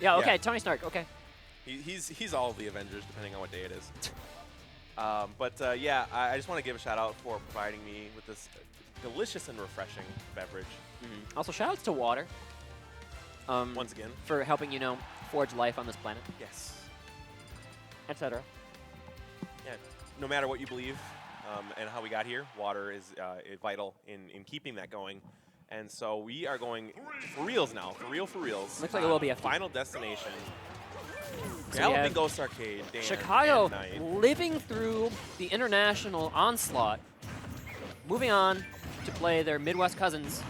Yeah, okay, Tony Stark, okay. He's all of the Avengers, depending on what day it is. Yeah, I just want to give a shout out for providing me with this delicious and refreshing beverage. Also, shout outs to Water. Once again. For helping, forge life on this planet, Yes. etc. Yeah, no matter what you believe and how we got here, water is vital in keeping that going. And so we are going for reals now, for reals. Looks like it will be a final destination. So Galloping Ghost Arcade, Dan, Chicago and Knight. living through the international onslaught, moving on to play their Midwest cousins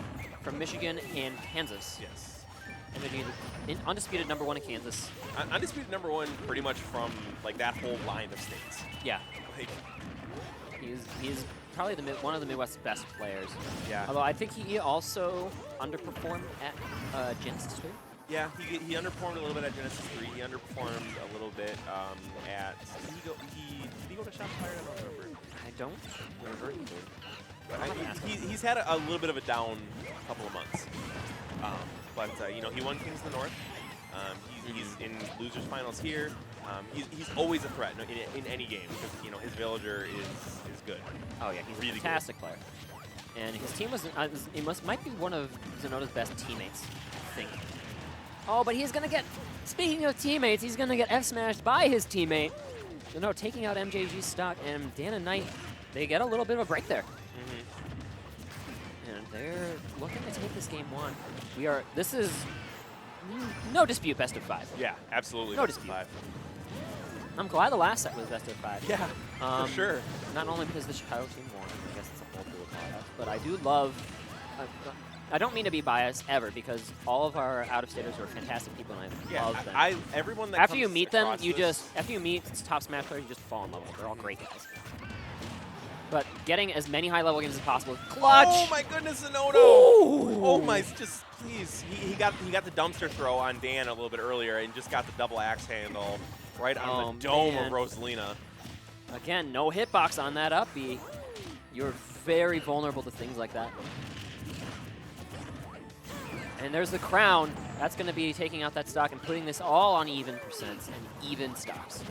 from Michigan and Kansas. Yes. And they're undisputed #1 in Kansas. Undisputed #1 pretty much from like that whole line of states. Yeah. Like, he's probably one of the Midwest's best players. Yeah. Although I think he also underperformed at Genesis 3. Yeah, he underperformed a little bit at Genesis 3. He underperformed a little bit at. Did he go to Shopify? I don't remember. I don't remember either. But he's had a little bit of a down couple of months. He won Kings of the North. He's in losers finals here. He's always a threat in any game because his villager is good. Oh yeah, he's really a fantastic player. And his team might be one of Zinoto's best teammates, I think. Oh, but he's gonna get. Speaking of teammates, he's gonna get F-smashed by his teammate. Zinoto taking out MJG stock, and Dan and Knight, they get a little bit of a break there. And they're looking to take this game 1. This is no dispute best of 5. Yeah, absolutely. No dispute. I'm glad the last set was best of 5. Yeah, for sure. Not only because the Chicago team won, I guess it's a whole cool product, but I do love. I don't mean to be biased ever, because all of our out-of-staters are fantastic people, and I love them. Everyone that after you meet them, this, after you meet top Smash players, you just fall in love with them. They're all great guys. But getting as many high-level games as possible. Clutch! Oh my goodness, Zinoto! Oh my, just please. He got the dumpster throw on Dan a little bit earlier, and just got the double axe handle right on the dome of Rosalina. Again, no hitbox on that up B. You're very vulnerable to things like that. And there's the crown. That's going to be taking out that stock and putting this all on even percents and even stocks.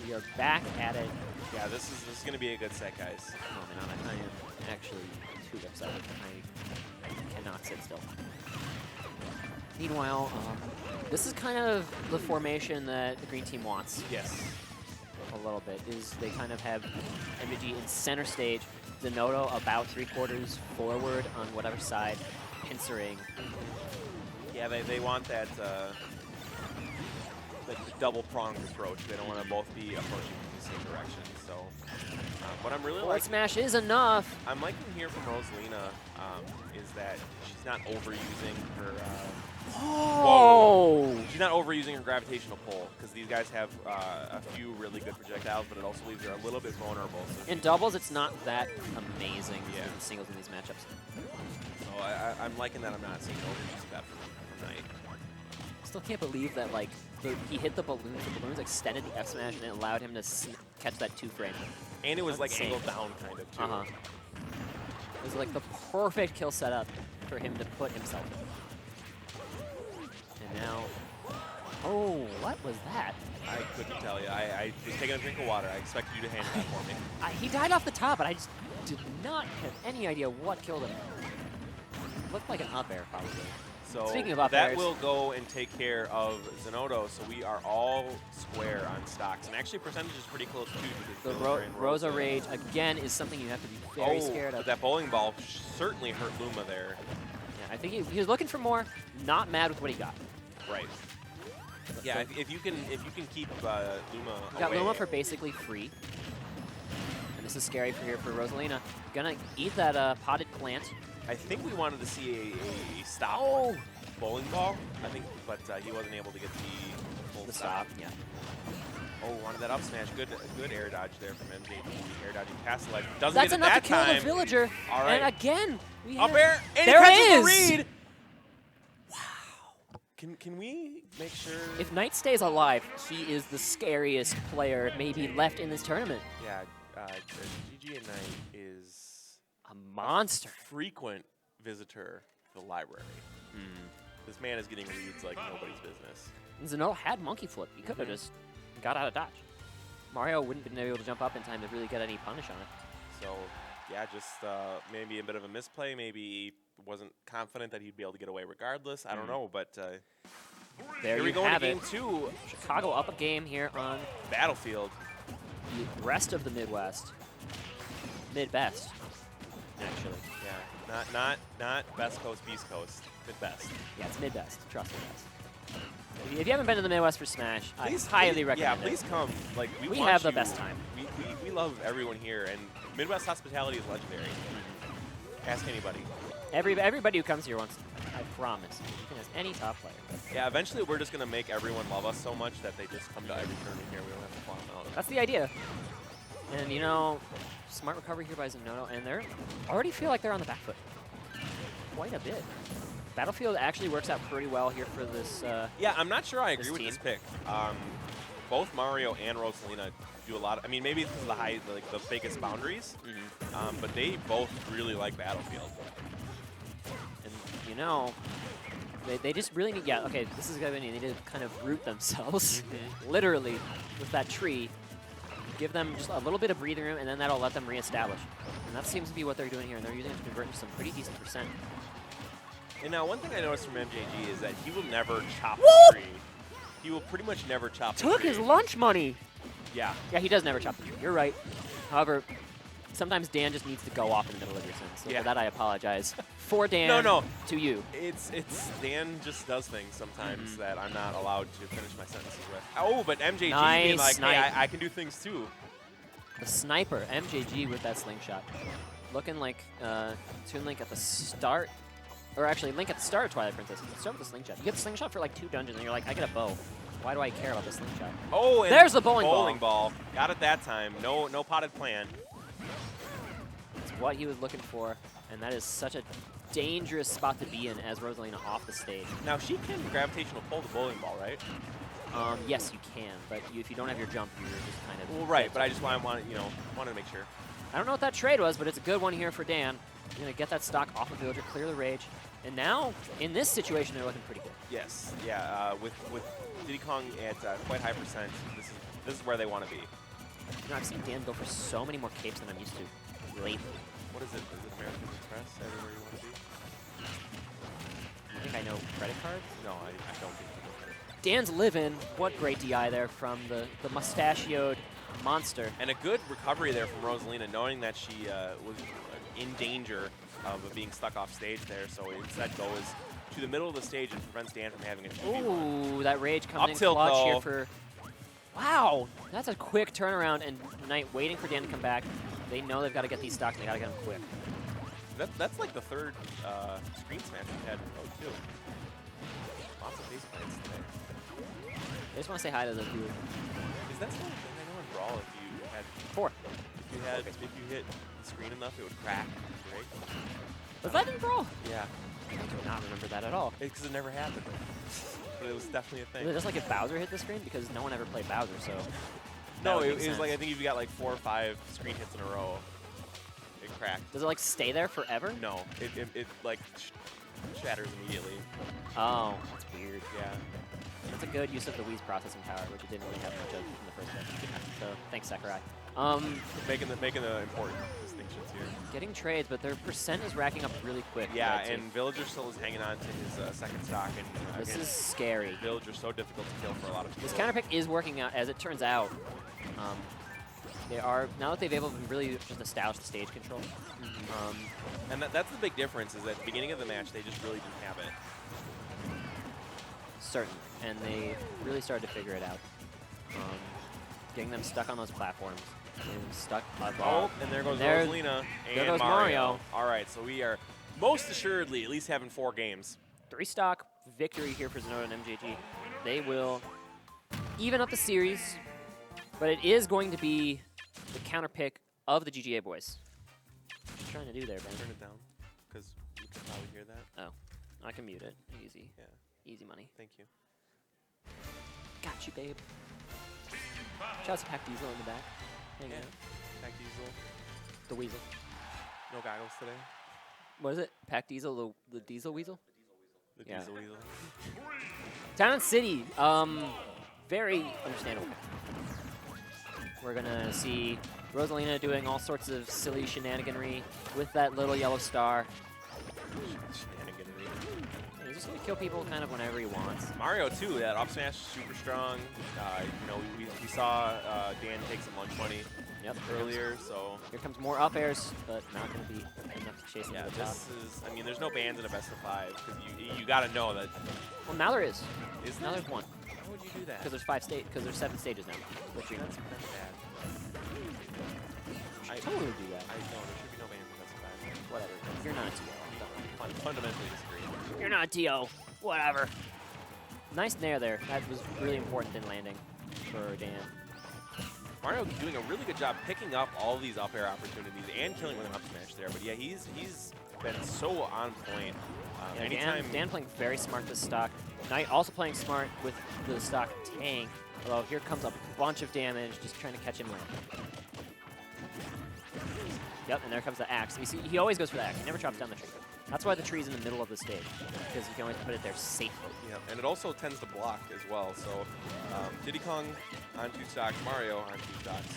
We are back at it. Yeah, this is going to be a good set, guys. Oh man, I am actually too upset. I cannot sit still. Meanwhile, this is kind of the formation that the green team wants. Yes. A little bit, is they kind of have MJG in center stage, Zinoto about 3/4 forward on whatever side, pincering. Yeah, they want that double-pronged approach. They don't want to both be approaching in the same direction. So, what I'm really liking, smash is enough. I'm liking here from Rosalina is that she's not overusing her. She's not overusing her gravitational pull, because these guys have a few really good projectiles, but it also leaves her a little bit vulnerable. So in doubles, it's not that amazing in singles in these matchups. So I'm liking that I'm not seeing overuse of that from Knight. Still can't believe that he hit the balloons. The balloons extended the F smash, and it allowed him to catch that 2-frame. And it was like angled down, kind of too. It was like the perfect kill setup for him to put himself in. And now, oh, what was that? I couldn't tell you. I was taking a drink of water. I expected you to handle that for me. He died off the top, but I just did not have any idea what killed him. It looked like an up air, probably. So speaking of up that airs, will go and take care of Zinoto. So we are all square on stocks. And actually, percentage is pretty close, too. The Rosa Rage, again, is something you have to be very scared of. That bowling ball certainly hurt Luma there. Yeah, I think he was looking for more, not mad with what he got. Right. Yeah, if you can keep Luma You got Luma for basically free. And this is scary for Rosalina. Gonna eat that potted plant. I think we wanted to see a stop bowling ball, I think, but he wasn't able to get the full stop. Yeah. Oh, wanted that up smash. Good air dodge there from MJG. Air dodging past the ledge. Doesn't That's get it enough that to kill time. the villager. All right. And again, we up have air. And there he it catches is. the read. Wow. Can we make sure? If Knight stays alive, he is the scariest player maybe left in this tournament. Yeah. GGA.NiTe is a monster. Frequent visitor to the library. This man is getting reads like nobody's business. And Zinoto had monkey flip. He could have just got out of dodge. Mario wouldn't have been able to jump up in time to really get any punish on it. So, yeah, just maybe a bit of a misplay. Maybe he wasn't confident that he'd be able to get away regardless. I don't know, but There here we you go have into it. game 2. Chicago up a game here on Battlefield. the rest of the Midwest. Mid-best, actually. Yeah, not Best Coast, East Coast. Mid-best. Yeah, it's mid-best. Trust me, guys. If you haven't been to the Midwest for Smash, Please, I highly recommend Yeah, please it. come. Like We want have the you. best time. We love everyone here, and Midwest hospitality is legendary. Ask anybody. Everybody who comes here wants, I promise, you can ask any top player. Yeah, eventually we're just gonna make everyone love us so much that they just come to every tournament here. We don't have to fly them out. That's the idea. And you know, smart recovery here by Zinoto, and they're already feel like they're on the back foot. Quite a bit. Battlefield actually works out pretty well here for this. Yeah, I'm not sure I agree this with team. this pick. Both Mario and Rosalina do a lot. I mean, maybe this is the biggest boundaries, but they both really like Battlefield. And you know, they just really need. Yeah, okay, this is gonna be. They need to kind of root themselves, literally, with that tree. Give them just a little bit of breathing room, and then that'll let them reestablish. And that seems to be what they're doing here, and they're using it to convert into some pretty decent percent. And now, one thing I noticed from MJG is that he will never chop Woo! the tree. He will pretty much never chop the Took tree. his lunch money. Yeah. Yeah, he does never chop the tree. You're right. However, sometimes Dan just needs to go off in the middle of your sentence. So Yeah. for that, I apologize. For Dan, No. to you. It's Dan just does things sometimes that I'm not allowed to finish my sentences with. Oh, but MJG being Nice like, hey, snipe. I can do things too. The sniper, MJG with that slingshot. Looking like Toon Link at the start, or actually Link at the start of Twilight Princess. You can start with the slingshot. You get the slingshot for like 2 dungeons, and you're like, I get a bow. Why do I care about the slingshot? Oh, and There's the bowling ball. Got it that time. No potted plan. It's what he was looking for, and that is such a dangerous spot to be in as Rosalina off the stage. Now she can gravitational pull the bowling ball, right? Yes, you can, but if you don't have your jump, you're just kind of... Well, right, but I just wanted to make sure. I don't know what that trade was, but it's a good one here for Dan. He's going to get that stock off of Villager, clear the rage. And now, in this situation, they're looking pretty good. Yes, yeah. With Diddy Kong at quite high percent, this is where they want to be. You know, I've seen Dan go for so many more capes than I'm used to lately. What is it? Is it American Express? Everywhere you want to be? I think I know credit cards. No, I don't think so. Dan's living. What great DI there from the mustachioed monster. And a good recovery there from Rosalina, knowing that she was in danger of being stuck off stage there. So instead goes to the middle of the stage and prevents Dan from having a 2v1. Ooh, that rage coming Up in tilt, clutch though. here for... Wow, that's a quick turnaround, and Knight waiting for Dan to come back. They know they've got to get these stocks, and they got to get them quick. That's like the third screen smash we've had in row too. Lots of face plants today. I just want to say hi to the viewer. Is that still a thing? I know in Brawl if you had 4. if you hit the screen enough it would crack, right? Was that in Brawl? Yeah. I do not remember that at all. It's because it never happened. But it was definitely a Was thing. it just like if Bowser hit the screen? Because no one ever played Bowser, so... No, that would it make was like, I sense. think if you got like 4 or 5 screen hits in a row, it cracked. Does it like stay there forever? No, it like shatters immediately. Oh, that's weird. Yeah. That's a good use of the Wii's processing power, which it didn't really have much of in the first place. So thanks, Sakurai. Making the important distinctions here. Getting trades, but their percent is racking up really quick. Yeah, right, too. and Villager still is hanging on to his second stock, and This again, is scary. Villager's so difficult to kill for a lot of people. This counter pick is working out, as it turns out. They are, now that they've able to really just establish the stage control. And that's the big difference, is at the beginning of the match, they just really didn't have it. Certainly, and they really started to figure it out. Getting them stuck on those platforms. Getting them stuck above. Oh, and there goes There- Rosalina there and goes Mario. Mario. All right, so we are most assuredly at least having 4 games. 3-stock victory here for Zinoto and MJG. They will even up the series, but it is going to be the counter pick of the GGA boys. What you trying to do there, Ben? Turn it down, because you can probably hear that. Oh, I can mute it. Easy. Yeah, Easy money. thank you. Got you, babe. Shout out to Pac Diesel in the back. Hanging Yeah. out. Pac Diesel, The Weasel. no goggles today. What is it? Pac Diesel, the Diesel Weasel? The Yeah. Diesel Weasel. Town City, very understandable. We're gonna see Rosalina doing all sorts of silly shenaniganry with that little yellow star. Shenaniganry. He's just gonna kill people kind of whenever he wants. Mario too, that up smash super strong. You know, we saw Dan take some lunch money earlier, so Here comes more up airs, but not gonna be enough to chase him yeah, to the top. this is. I mean, there's no bans in a best of 5 because you got to know that. Well, now there is. Is Now there? there's one. How would you do that? Because there's 7 stages now. Which you That's bad. I totally do that. I know there should be no bans in best of 5. Whatever. You're not a TO. Fundamentally disagree. You're not a TO. Whatever. Nice nair there. That was really important in landing for Dan. Mario doing a really good job picking up all these up air opportunities and killing with an up smash there. But yeah, he's been so on point. Yeah, Anytime Dan playing very smart this stock. NiTe also playing smart with the stock tank. Although here comes a bunch of damage, just trying to catch him land. Yep, and there comes the axe. You see, he always goes for the axe. He never chops down the tree. That's why the tree's in the middle of the stage, because you can always put it there safely. yeah, and it also tends to block as well. So Diddy Kong on 2 stocks, Mario on 2 stocks.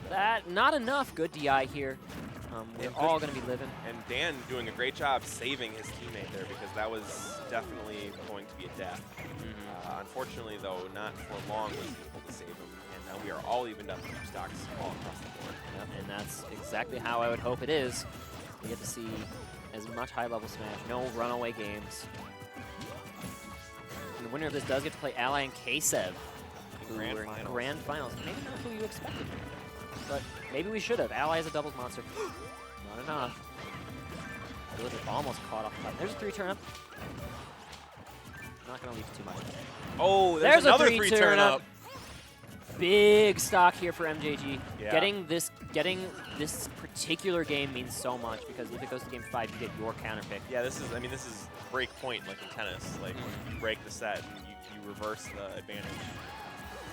That, not enough. Good DI here. We're And all going to be living. And Dan doing a great job saving his teammate there because that was definitely going to be a death. Unfortunately, though, not for long was he able to save him. And now we are all evened up 2 stocks all across the board. Yep, and that's exactly how I would hope it is. We get to see as much high-level Smash, no runaway games. And the winner of this does get to play Ally and K-Sev, who Grand were in finals. Grand Finals. Maybe not who you expected, but maybe we should have. Ally is a doubles monster. Not enough. Really almost caught off the top. There's a 3 turn up. Not going to leave too much. Oh, There's another a 3 turn up. Big stock here for MJG. Yeah. Getting this particular game means so much because if it goes to game 5, you get your counter pick. Yeah, this is break point like in tennis. Like you break the set and you reverse the advantage.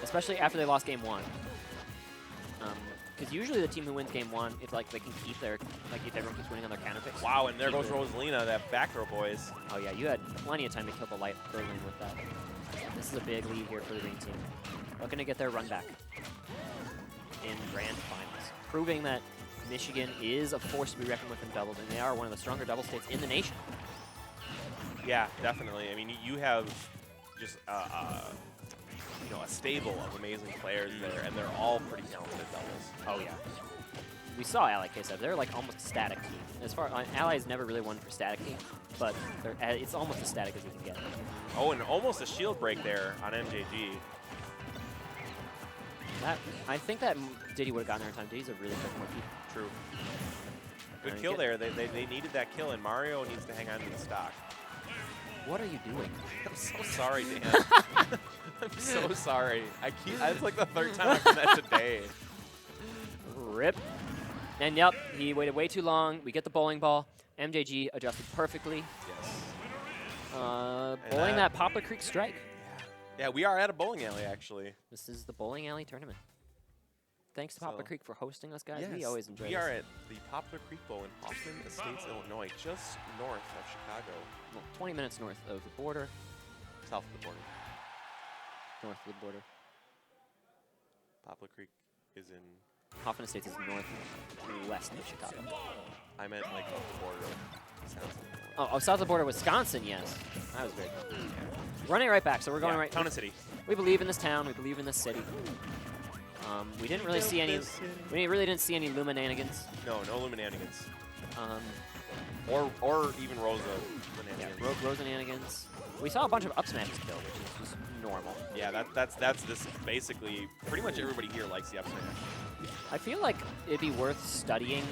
Especially after they lost game 1. Because usually the team who wins game 1, if like they can keep their if everyone keeps winning on their counter picks. Wow, and there goes Rosalina, that back throw, boys. Oh yeah, you had plenty of time to kill the light early with that. This is a big lead here for the green team. Looking to get their run back in grand finals, proving that Michigan is a force to be reckoned with in doubles, and they are one of the stronger double states in the nation. Yeah, definitely. I mean, you have just you know, a stable of amazing players there, and they're all pretty talented at doubles. Oh yeah. We saw Ally K-Sev. They're like almost a static team. As far Ally's never really won for static team, but it's almost as static as you can get. Oh, and almost a shield break there on MJG. I think that Diddy would have gotten there in time. Diddy's a really quick monkey. True. Good And kill get- there. They needed that kill, and Mario needs to hang on to the stock. What are you doing? I'm so sorry, Dan. I'm so sorry. It's like the 3rd time I've done that today. Rip. And yep, he waited way too long. We get the bowling ball. MJG adjusted perfectly. Yes. Bowling that Poplar Creek strike. Yeah, we are at a bowling alley, actually. This is the bowling alley tournament. Thanks to Poplar So- Creek for hosting us, guys. We Yes, always enjoy we this. are at the Poplar Creek Bowl in Hoffman Estates, Illinois, just north of Chicago, Well, 20 minutes north of the border. south of the border. North of the border. Poplar Creek is in, Hoffman Estates is northwest of Chicago. I meant like up the border. Sounds like Oh, south of the border, Wisconsin, yes. That was very good. Running right back, so we're going right. Town and City. We believe in this town. We believe in this city. We didn't really see any. We really didn't see any Luminanigans. No Luminanigans. Um, Or even Rosa yeah, Luminanigans. Rosananigans. We saw a bunch of up smashes killed, which is just normal. Yeah, that's this basically pretty much everybody here likes the up smash. I feel like it'd be worth studying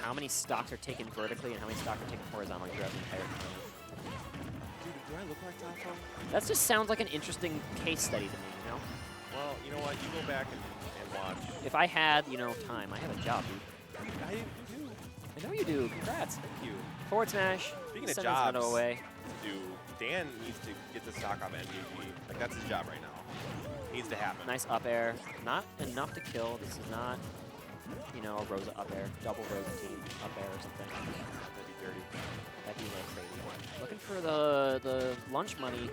how many stocks are taken vertically and how many stocks are taken horizontally throughout the entire tournament. Dude, do I look like Taco? That just sounds like an interesting case study to me, you know? Well, you know what? You go back and watch. If I had, you know, time. I have a job, dude. I do. I know you do. Congrats. Thank you. Forward smash. Speaking of Send jobs, Zinoto away. Dan needs to get the stock off MJG. Like, that's his job right now. Needs to happen. Nice up air. Not enough to kill. This is not, you know, a Rosa up air. Double Rosa team up air or something. That'd be dirty. That'd be a little crazy. Looking for the lunch money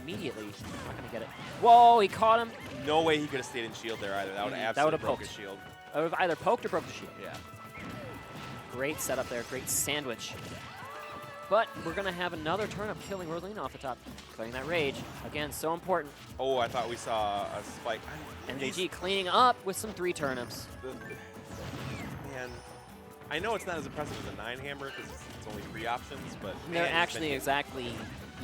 immediately. Not gonna get it. Whoa, he caught him. No way he could have stayed in shield there either. That would have absolutely broke his shield. I would have either poked or broke the shield. Yeah. Great setup there. Great sandwich. But we're going to have another turnip killing Rosalina off the top. Clearing that rage. Again, so important. Oh, I thought we saw a spike. MJG cleaning up with some 3 turnips. Man, I know it's not as impressive as a 9 hammer because it's only 3 options, but They're actually exactly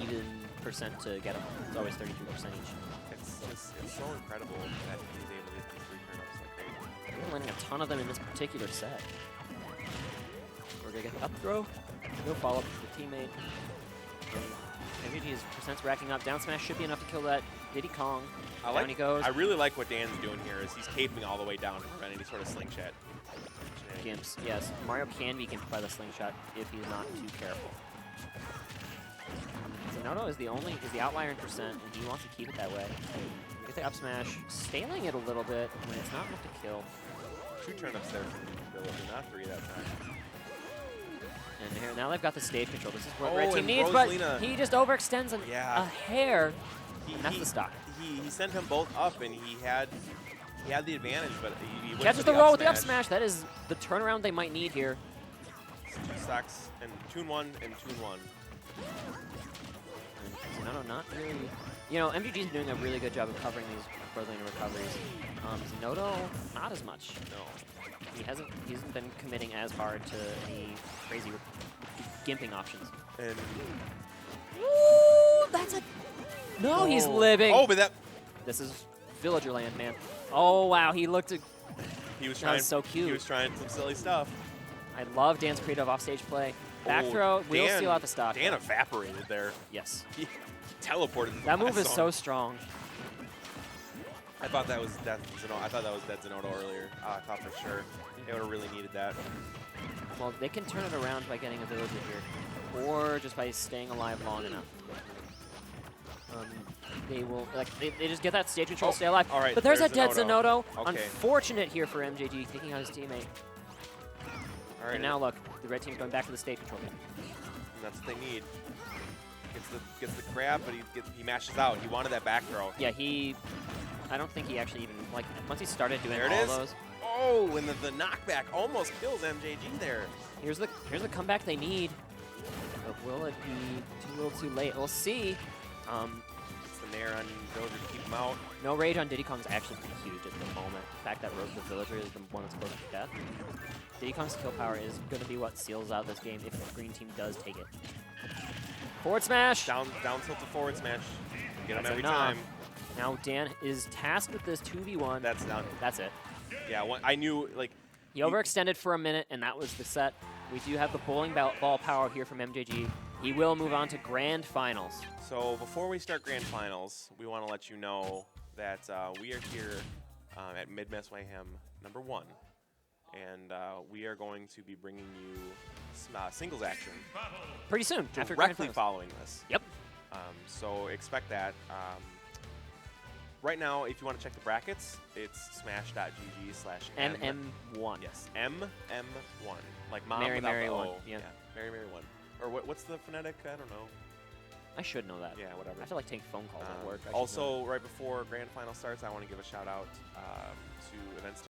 even percent to get them. It's always 32% each. It's so incredible that he's able to get these 3 turnips like crazy. We're landing a ton of them in this particular set. We're going to get the up throw. No follow-up to the teammate. MJG's percent's racking up. Down smash should be enough to kill that Diddy Kong. Down he goes. I really like what Dan's doing here is he's caping all the way down to prevent any sort of slingshot. Gimps, yes. Mario can be gimped by the slingshot if he's not too careful. Zinoto is the outlier in percent, and he wants to keep it that way. Get the up smash, staling it a little bit when it's not enough to kill. 2 turnips there from Villager, not 3 that time. And here, now they've got the stage control. This is what Oh, red team and needs, Rosalina. but he just overextends a hair. And that's the stock. He sent them both up, and he had the advantage, but he went Catches for the roll with the up smash. smash. That is the turnaround they might need here. 2 stocks, and Toon 1 and Toon 1. Zinoto not really... You know, MJG's doing a really good job of covering these Rosalina recoveries. Zinoto, not as much. No. He hasn't been committing as hard to any crazy gimping options. And Ooh, that's a... No, he's living. Oh, but that... This is Villager land, man. Oh, wow, he looked... He was That trying. was so cute. He was trying some silly stuff. I love Dan's creative offstage play. Back throw, we'll steal out the stock. Dan evaporated there. Yes. He teleported. That move is so strong. I thought that was Dead Zinoto. I thought that was Dead Zinoto earlier. I thought for sure they would have really needed that. Well, they can turn it around by getting a villager here, or just by staying alive long enough. They will, like, they just get that stage control, stay alive. All right, but there's a dead Zinoto. Zinoto. Okay. Unfortunate here for MJG, taking out his teammate. All right. And now look, the red team's going back to the stage control game. And that's what they need. Gets the grab, but he mashes out. He wanted that back throw. Yeah, I don't think he actually even, like, once he started doing There it all is. those. Oh, and the knockback almost kills MJG there. Here's the comeback they need. But will it be too little too late? We'll see. It's the nair on Villager to keep him out. No rage on Diddy Kong's actually pretty huge at the moment. The fact that the Villager is the one that's close to death. Diddy Kong's kill power is going to be what seals out this game if the green team does take it. Forward smash! Down tilt to forward smash. Get him That's every enough. time. Now Dan is tasked with this 2v1. That's down. That's it. Yeah, I knew, like... He overextended for a minute, and that was the set. We do have the bowling ball power here from MJG. He will move on to Grand Finals. So before we start Grand Finals, we want to let you know that we are here at Mid-Mess Mayhem #1. And we are going to be bringing you singles action Pretty soon, after Grand directly Finals. following this. Yep. So expect that. Right now, if you want to check the brackets, it's smash.gg/M. MM1. Yes, MM1. Like mom Mary, without Mary the one, O. yeah. Mary, Mary 1. Or what's the phonetic? I don't know. I should know that. Yeah, whatever. I have to like take phone calls at work. I should know Also, right before Grand Final starts, I want to give a shout out to Events